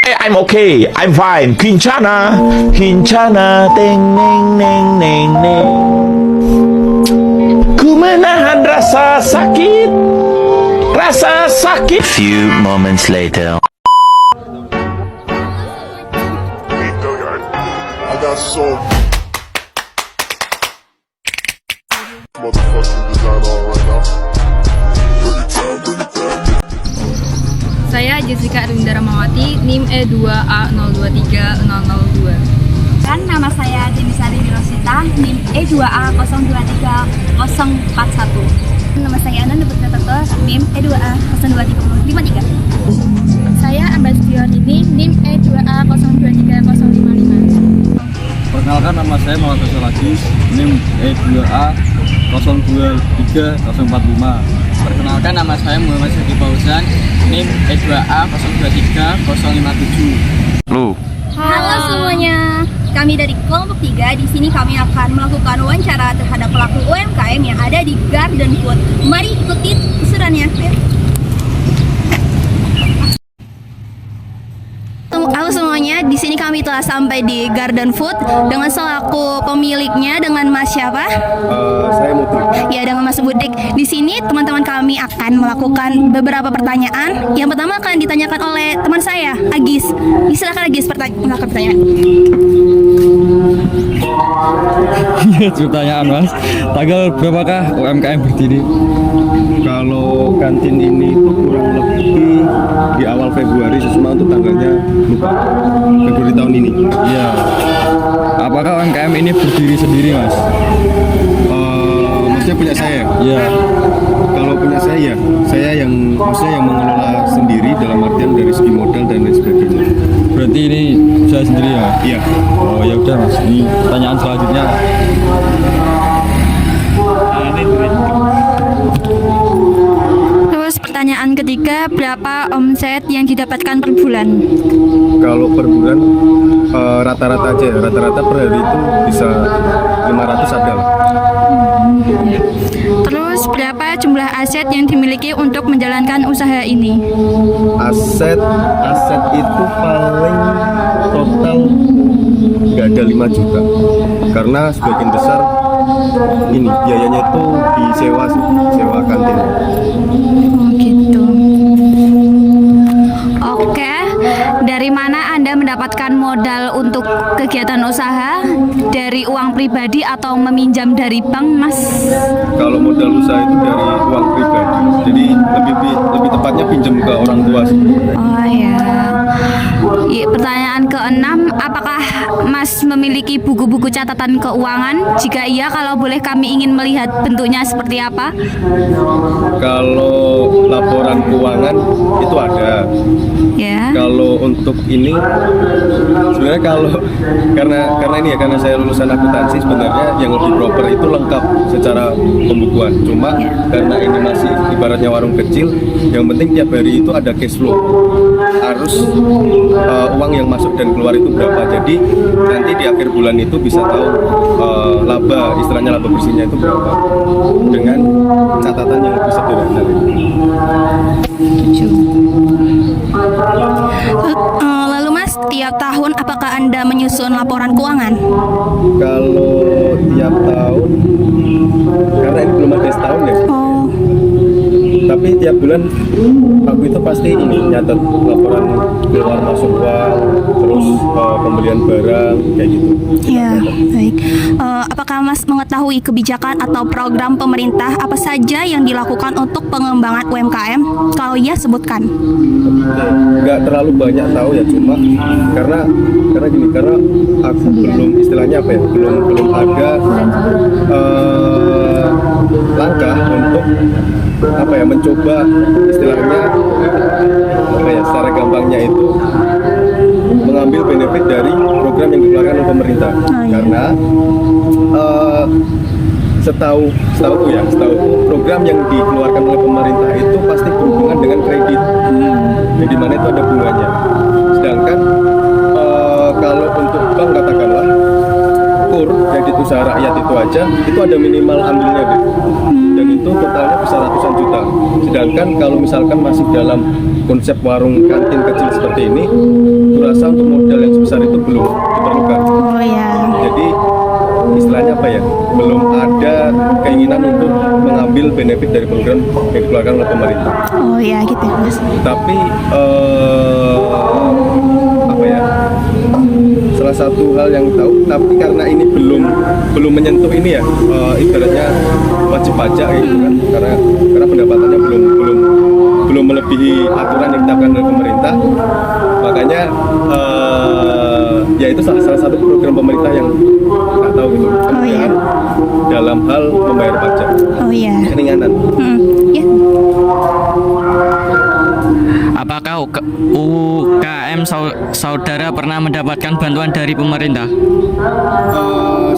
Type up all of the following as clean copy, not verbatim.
I'm okay, I'm fine. Kincana, kincana, teng neng neng neng neng. Ku menahan rasa sakit, rasa sakit. Few moments later. I got so motherfucking design on right now. Bring it down. Saya Jessica Arvinda Ramawati, NIM E2A023002. Dan nama saya Denisari Rosita, NIM E2A023041. Nama saya Ananda Putra Toto, NIM E2A023053. Saya Ambas Fiordini, NIM E2A023055. Perkenalkan, nama saya Muhammad Lagi, NIM E2A023045. Perkenalkan, nama saya Muhammad Syakib Fauzan, NIM E2A023057. Halo semuanya, kami dari kelompok 3. Di sini kami akan melakukan wawancara terhadap pelaku UMKM yang ada di Garden Food. Mari ikuti keseruannya. Halo semuanya, di sini kami telah sampai di Garden Food dengan selaku pemiliknya, dengan Mas siapa? Saya Muti. Ya, dengan Mas Budik. Di sini teman-teman kami akan melakukan beberapa pertanyaan. Yang pertama akan ditanyakan oleh teman saya, Agis. Silakan Agis, melakukan pertanyaan. Pertanyaan Mas, tanggal berapakah UMKM berdiri? Kalau kantin ini itu kurang lebih di awal Februari, cuma untuk tanggalnya lupa. Februari tahun ini. Iya. Apakah UMKM ini berdiri sendiri Mas? Maksudnya punya saya? Iya. Kalau punya saya maksudnya yang mengelola sendiri dalam artian dari segi modal dan lain sebagainya. Berarti ini saya sendiri ya? Iya. Oh ya udah Mas, ini pertanyaan selanjutnya. Terus pertanyaan ketiga, berapa omset yang didapatkan per bulan? Kalau per bulan rata-rata aja ya, rata-rata per hari itu bisa 500 ada. Terus berapa jumlah aset yang dimiliki untuk menjalankan usaha ini? Aset itu paling total nggak ada 5 juta, karena sebagian besar ini biayanya itu sewa kantin. Oh gitu. Oke, dari mana Anda mendapatkan modal untuk kegiatan usaha? Dari uang pribadi atau meminjam dari bank, Mas? Kalau modal usaha itu dari uang pribadi, jadi lebih tepatnya pinjam ke orang tua sih. Oh ya. Pertanyaan keenam, apakah Mas memiliki buku-buku catatan keuangan? Jika iya, kalau boleh kami ingin melihat bentuknya seperti apa? Kalau laporan keuangan itu ada. Ya. Kalau untuk ini sebenarnya karena saya lulusan akuntansi, sebenarnya yang lebih proper itu lengkap secara pembukuan. Cuma karena ini masih ibaratnya warung kecil, yang penting tiap hari itu ada cash flow. Harus uang yang masuk dan keluar itu berapa. Jadi nanti di akhir bulan itu bisa tahu istilahnya laba bersihnya itu berapa dengan catatan yang lebih sederhana. Lalu Mas, tiap tahun apakah Anda menyusun laporan keuangan? Kalau tiap tahun, karena ini belum ada setahun ya. Oh. Tapi tiap bulan aku itu pasti ini nyatet laporan keluar masuk uang, terus pembelian barang kayak gitu. Ya, baik. Apakah Mas mengetahui kebijakan atau program pemerintah apa saja yang dilakukan untuk pengembangan UMKM? Kalau iya, sebutkan. Nggak terlalu banyak tahu ya, cuma karena aku belum istilahnya apa ya, belum ada langkah untuk apa ya, mencoba istilahnya apa ya, secara gampangnya itu mengambil benefit dari program yang dikeluarkan oleh pemerintah. Karena setahu program yang dikeluarkan oleh pemerintah itu pasti berhubungan dengan kredit, jadi mana itu ada bunganya. Sedangkan kalau untuk bank katakanlah kur kredit usaha rakyat itu aja itu ada minimal ambilnya deh, dan itu totalnya bisa ratusan juta. Sedangkan kalau misalkan masih dalam konsep warung kantin kecil seperti ini, rasa untuk modal yang sebesar itu belum diperlukan. Oh ya. Jadi istilahnya apa ya, belum ada keinginan untuk mengambil benefit dari program yang dikeluarkan oleh pemerintah. Oh ya gitu ya Mas. Tapi apa ya, salah satu hal yang tahu, tapi karena ini belum menyentuh ini ya, ibaratnya wajib pajak gitu kan, karena pendapatannya belum melebihi aturan yang ditetapkan oleh pemerintah, makanya ya itu salah satu program pemerintah yang nggak tahu gitu, kemudian dalam hal membayar pajak, Oh ya. keringanan. Ya. Apakah UKM saudara pernah mendapatkan bantuan dari pemerintah?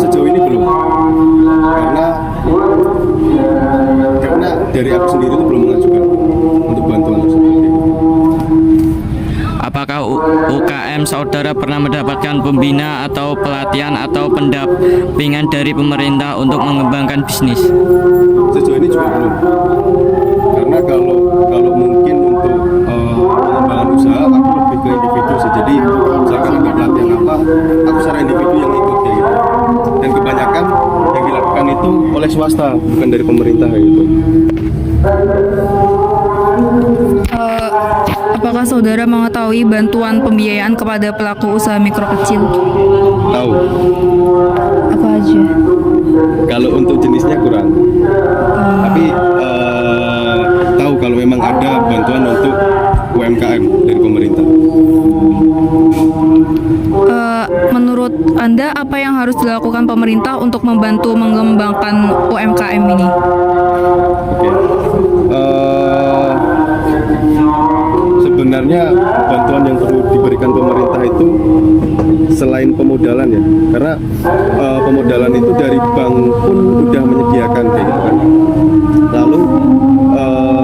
Sejauh ini belum, karena dari aku sendiri itu belum mengajukan untuk bantuan tersebut. Apakah UKM saudara pernah mendapatkan pembina atau pelatihan atau pendampingan dari pemerintah untuk mengembangkan bisnis? Sejauh ini juga belum, karena kalau mungkin untuk pengembangan usaha aku lebih ke individu sih. Jadi misalkan ada pelatihan apa, aku secara individu yang ikut kayak gitu. Dan kebanyakan yang dilakukan itu oleh swasta, bukan dari pemerintah kayak gitu. Apakah saudara mengetahui bantuan pembiayaan kepada pelaku usaha mikro kecil? Tahu. Apa aja? Kalau untuk jenisnya kurang, tapi tahu kalau memang ada bantuan untuk UMKM dari pemerintah. Menurut Anda, apa yang harus dilakukan pemerintah untuk membantu mengembangkan UMKM ini? Oke. Sebenarnya bantuan yang perlu diberikan pemerintah itu selain pemodalan ya, karena pemodalan itu dari bank pun udah menyediakan kayak gitu kan. Lalu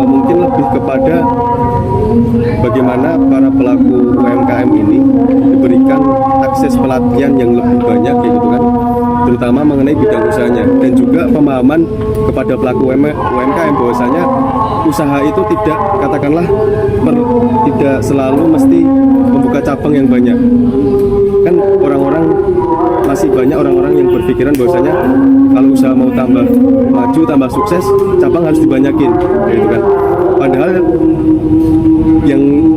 mungkin lebih kepada bagaimana para pelaku UMKM ini diberikan akses pelatihan yang lebih banyak kayak gitu kan, terutama mengenai bidang usahanya, dan juga pemahaman kepada pelaku UMKM bahwasanya usaha itu tidak, katakanlah tidak selalu mesti membuka cabang yang banyak. Kan masih banyak orang-orang yang berpikiran bahwasanya kalau usaha mau tambah maju, tambah sukses, cabang harus dibanyakin gitu kan. Padahal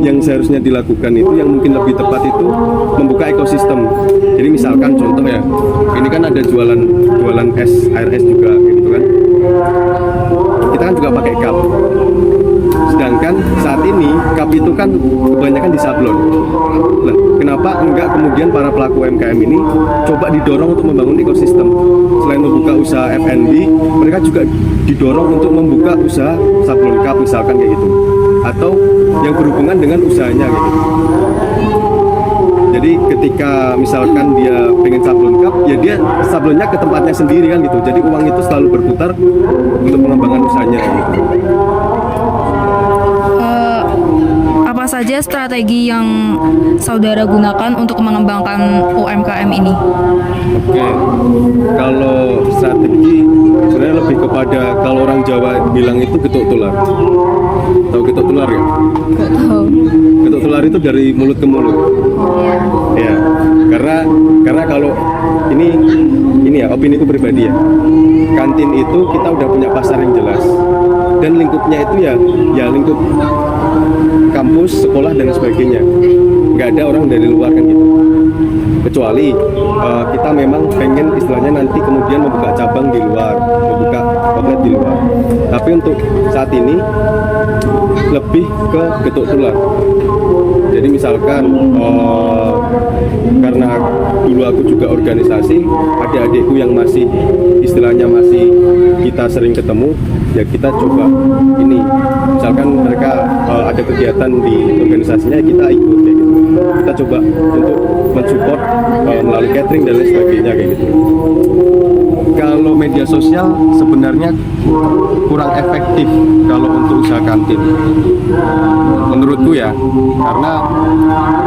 yang seharusnya dilakukan itu, yang mungkin lebih tepat itu membuka ekosistem. Jadi misalkan contoh ya, ini kan ada jualan es, air es juga gitu kan. Kita kan juga pakai cup. Sedangkan saat ini cup itu kan kebanyakan disablon. Nah, kenapa enggak kemudian para pelaku UMKM ini coba didorong untuk membangun ekosistem? Selain membuka usaha F&B, mereka juga didorong untuk membuka usaha sablon cup misalkan kayak gitu, atau yang berhubungan dengan usahanya kayak gitu. Jadi ketika misalkan dia pengen sablon cup, ya dia sablonnya ke tempatnya sendiri kan gitu. Jadi uang itu selalu berputar untuk pengembangan usahanya kayak gitu. Apa saja strategi yang saudara gunakan untuk mengembangkan UMKM ini? Oke, kalau strategi sebenarnya lebih kepada, kalau orang Jawa bilang itu getuk tular. Tahu getuk tular ya? Gak tahu. Getuk tular itu dari mulut ke mulut. Ya, karena kalau ini ya, opini itu pribadi ya. Kantin itu kita udah punya pasar yang jelas, dan lingkupnya itu ya lingkup kampus, sekolah dan sebagainya. Nggak ada orang dari luar kan gitu. Kecuali kita memang pengen istilahnya nanti kemudian membuka cabang di luar, membuka outlet di luar. Tapi untuk saat ini lebih ke getuk tular. Jadi misalkan karena dulu aku juga organisasi, adik-adikku yang masih istilahnya masih kita sering ketemu, ya kita coba ini, misalkan mereka ada kegiatan di organisasinya, kita ikut kayak gitu. Kita coba untuk mensupport melalui catering dan lain sebagainya kayak gitu. Kalau media sosial sebenarnya kurang efektif kalau untuk usaha kantin, menurutku ya, karena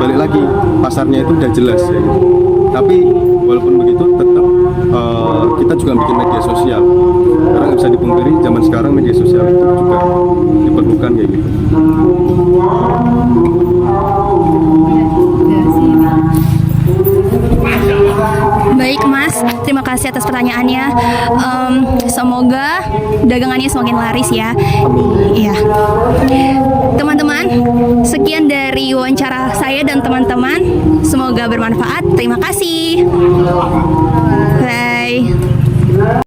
balik lagi pasarnya itu udah jelas ya gitu. Tapi walaupun begitu tetap kita juga bikin media sosial, karena nggak bisa dipungkiri zaman sekarang media sosial itu juga diperlukan kayak gitu. kasih atas pertanyaannya. Semoga dagangannya semakin laris ya. Iya. Teman-teman, sekian dari wawancara saya dan teman-teman. Semoga bermanfaat. Terima kasih. Bye.